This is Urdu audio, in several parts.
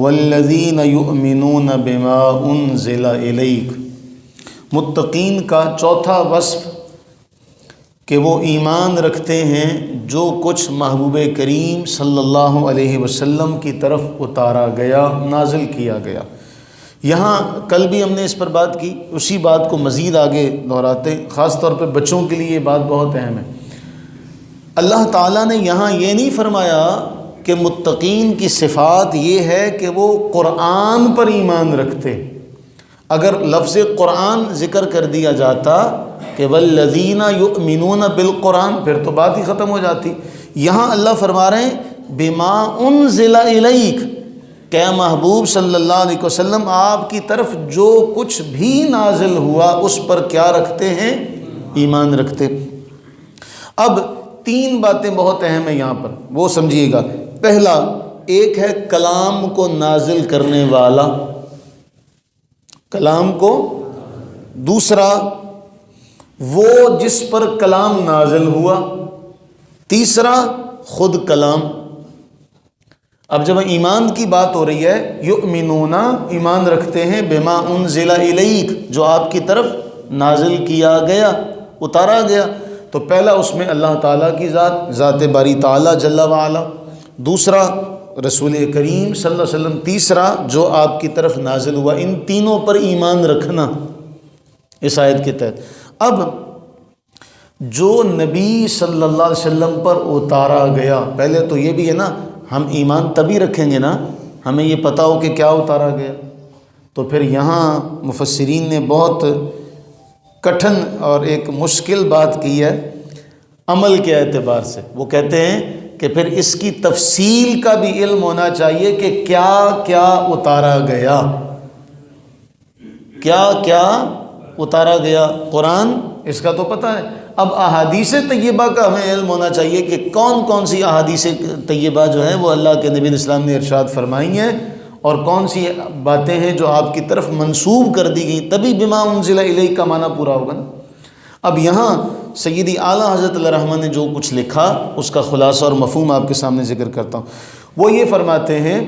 والذین یؤمنون بما انزل الیک، متقین کا چوتھا وصف کہ وہ ایمان رکھتے ہیں جو کچھ محبوب کریم صلی اللہ علیہ وسلم کی طرف اتارا گیا، نازل کیا گیا۔ یہاں کل بھی ہم نے اس پر بات کی، اسی بات کو مزید آگے دہراتے ہیں، خاص طور پہ بچوں کے لیے یہ بات بہت اہم ہے۔ اللہ تعالیٰ نے یہاں یہ نہیں فرمایا کہ متقین کی صفات یہ ہے کہ وہ قرآن پر ایمان رکھتے۔ اگر لفظ قرآن ذکر کر دیا جاتا کہ والذین یؤمنون بالقرآن، پھر تو بات ہی ختم ہو جاتی۔ یہاں اللہ فرما رہے ہیں بما انزل الیک، کہ محبوب صلی اللہ علیہ وسلم آپ کی طرف جو کچھ بھی نازل ہوا اس پر کیا رکھتے ہیں؟ ایمان رکھتے۔ اب تین باتیں بہت اہم ہیں یہاں پر، وہ سمجھیے گا۔ پہلا، ایک ہے کلام کو نازل کرنے والا، کلام کو۔ دوسرا، وہ جس پر کلام نازل ہوا۔ تیسرا، خود کلام۔ اب جب ایمان کی بات ہو رہی ہے، یؤمنون، ایمان رکھتے ہیں، بما انزل الیک، جو آپ کی طرف نازل کیا گیا، اتارا گیا، تو پہلا اس میں اللہ تعالیٰ کی ذات باری تعالیٰ جل وعلا، دوسرا رسول کریم صلی اللہ علیہ وسلم، تیسرا جو آپ کی طرف نازل ہوا۔ ان تینوں پر ایمان رکھنا اس آیت کے تحت۔ اب جو نبی صلی اللہ علیہ وسلم پر اتارا گیا، پہلے تو یہ بھی ہے نا، ہم ایمان تبھی رکھیں گے نا ہمیں یہ پتہ ہو کہ کیا اتارا گیا۔ تو پھر یہاں مفسرین نے بہت کٹھن اور ایک مشکل بات کی ہے عمل کے اعتبار سے۔ وہ کہتے ہیں کہ پھر اس کی تفصیل کا بھی علم ہونا چاہیے کہ کیا کیا اتارا گیا، کیا کیا اتارا گیا۔ قرآن اس کا تو پتہ ہے، اب احادیث طیبہ کا ہمیں علم ہونا چاہیے کہ کون کون سی احادیث طیبہ جو ہیں وہ اللہ کے نبی اسلام نے ارشاد فرمائی ہیں، اور کون سی باتیں ہیں جو آپ کی طرف منسوب کر دی گئی، تبھی بما انزل الیک کا معنی پورا ہوگا نا۔ اب یہاں سیدی اعلیٰ حضرت علیہ الرحمہ نے جو کچھ لکھا اس کا خلاصہ اور مفہوم آپ کے سامنے ذکر کرتا ہوں۔ وہ یہ فرماتے ہیں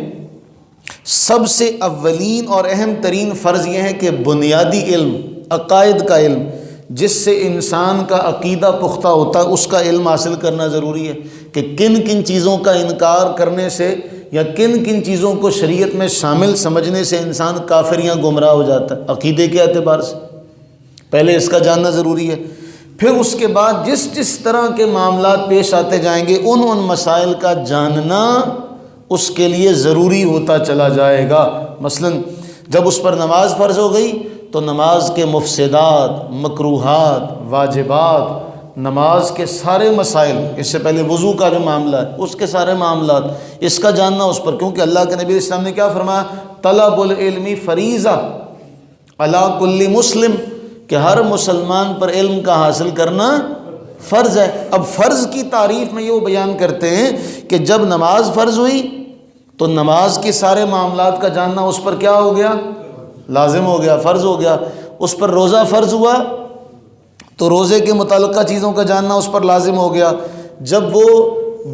سب سے اولین اور اہم ترین فرض یہ ہے کہ بنیادی علم، عقائد کا علم، جس سے انسان کا عقیدہ پختہ ہوتا ہے، اس کا علم حاصل کرنا ضروری ہے کہ کن کن چیزوں کا انکار کرنے سے یا کن کن چیزوں کو شریعت میں شامل سمجھنے سے انسان کافر یا گمراہ ہو جاتا ہے عقیدے کے اعتبار سے۔ پہلے اس کا جاننا ضروری ہے، پھر اس کے بعد جس جس طرح کے معاملات پیش آتے جائیں گے ان مسائل کا جاننا اس کے لیے ضروری ہوتا چلا جائے گا۔ مثلا جب اس پر نماز فرض ہو گئی تو نماز کے مفسدات، مکروہات، واجبات، نماز کے سارے مسائل، اس سے پہلے وضو کا جو معاملہ ہے اس کے سارے معاملات، اس کا جاننا اس پر، کیونکہ اللہ کے نبی اسلام نے کیا فرمایا؟ طلب العلم فریضہ علی کل مسلم، کہ ہر مسلمان پر علم کا حاصل کرنا فرض ہے۔ اب فرض کی تعریف میں یہ وہ بیان کرتے ہیں کہ جب نماز فرض ہوئی تو نماز کے سارے معاملات کا جاننا اس پر کیا ہو گیا؟ لازم ہو گیا، فرض ہو گیا۔ اس پر روزہ فرض ہوا تو روزے کے متعلقہ چیزوں کا جاننا اس پر لازم ہو گیا۔ جب وہ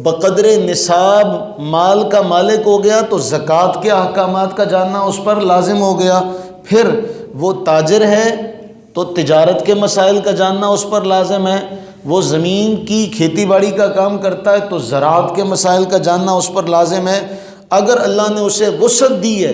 بقدر نصاب مال کا مالک ہو گیا تو زکوٰۃ کے احکامات کا جاننا اس پر لازم ہو گیا۔ پھر وہ تاجر ہے تو تجارت کے مسائل کا جاننا اس پر لازم ہے۔ وہ زمین کی کھیتی باڑی کا کام کرتا ہے تو زراعت کے مسائل کا جاننا اس پر لازم ہے۔ اگر اللہ نے اسے وسعت دی ہے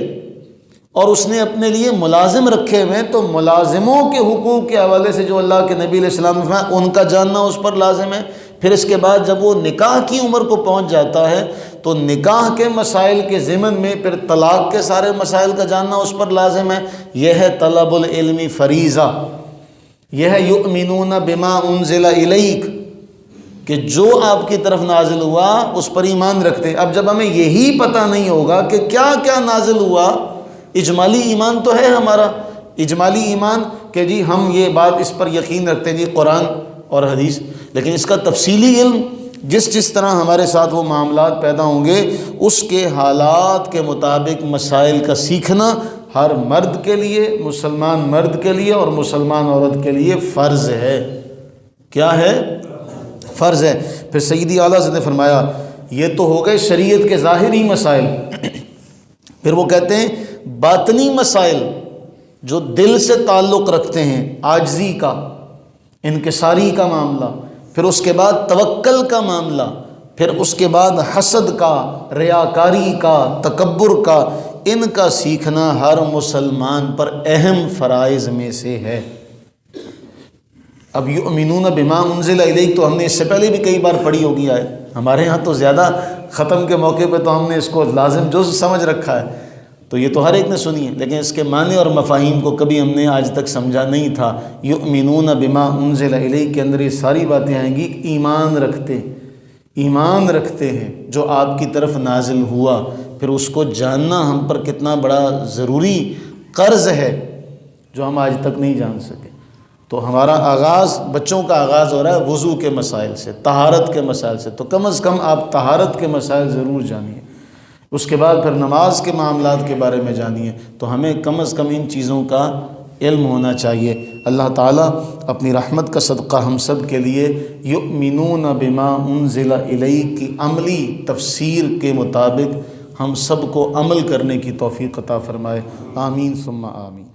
اور اس نے اپنے لیے ملازم رکھے ہوئے ہیں تو ملازموں کے حقوق کے حوالے سے جو اللہ کے نبی علیہ السلام نے فرمایا ان کا جاننا اس پر لازم ہے۔ پھر اس کے بعد جب وہ نکاح کی عمر کو پہنچ جاتا ہے تو نکاح کے مسائل کے ضمن میں پھر طلاق کے سارے مسائل کا جاننا اس پر لازم ہے۔ یہ ہے طلب العلم فریضہ، یہ ہے یؤمنون بما انزل الیک، کہ جو آپ کی طرف نازل ہوا اس پر ایمان رکھتے۔ اب جب ہمیں یہی پتہ نہیں ہوگا کہ کیا کیا نازل ہوا، اجمالی ایمان تو ہے ہمارا، اجمالی ایمان کہ جی ہم یہ بات اس پر یقین رکھتے ہیں جی قرآن اور حدیث، لیکن اس کا تفصیلی علم جس جس طرح ہمارے ساتھ وہ معاملات پیدا ہوں گے اس کے حالات کے مطابق مسائل کا سیکھنا ہر مرد کے لیے، مسلمان مرد کے لیے اور مسلمان عورت کے لیے فرض ہے۔ کیا ہے؟ فرض ہے۔ پھر سیدی اعلیٰ حضرت نے فرمایا یہ تو ہو گئے شریعت کے ظاہری مسائل، پھر وہ کہتے ہیں باطنی مسائل جو دل سے تعلق رکھتے ہیں، عاجزی کا، انکساری کا معاملہ، پھر اس کے بعد توکل کا معاملہ، پھر اس کے بعد حسد کا، ریاکاری کا، تکبر کا، ان کا سیکھنا ہر مسلمان پر اہم فرائض میں سے ہے۔ اب یؤمنون بما انزل الیک تو ہم نے اس سے پہلے بھی کئی بار پڑھی ہوگی آئے، ہمارے ہاں تو زیادہ ختم کے موقع پہ تو ہم نے اس کو لازم جز سمجھ رکھا ہے، تو یہ تو ہر ایک نے سنی ہے، لیکن اس کے معنی اور مفاہیم کو کبھی ہم نے آج تک سمجھا نہیں تھا۔ یؤمنون بما انزل الیک کے اندر یہ ساری باتیں آئیں گی، ایمان رکھتے ہیں جو آپ کی طرف نازل ہوا، پھر اس کو جاننا ہم پر کتنا بڑا ضروری قرض ہے جو ہم آج تک نہیں جان سکے۔ تو ہمارا آغاز، بچوں کا آغاز ہو رہا ہے وضو کے مسائل سے، طہارت کے مسائل سے، تو کم از کم آپ طہارت کے مسائل ضرور جانیے، اس کے بعد پھر نماز کے معاملات کے بارے میں جانیے، تو ہمیں کم از کم ان چیزوں کا علم ہونا چاہیے۔ اللہ تعالیٰ اپنی رحمت کا صدقہ ہم سب کے لیے یؤمنون بما انزل الیک کی عملی تفسیر کے مطابق ہم سب کو عمل کرنے کی توفیق عطا فرمائے، آمین ثم آمین۔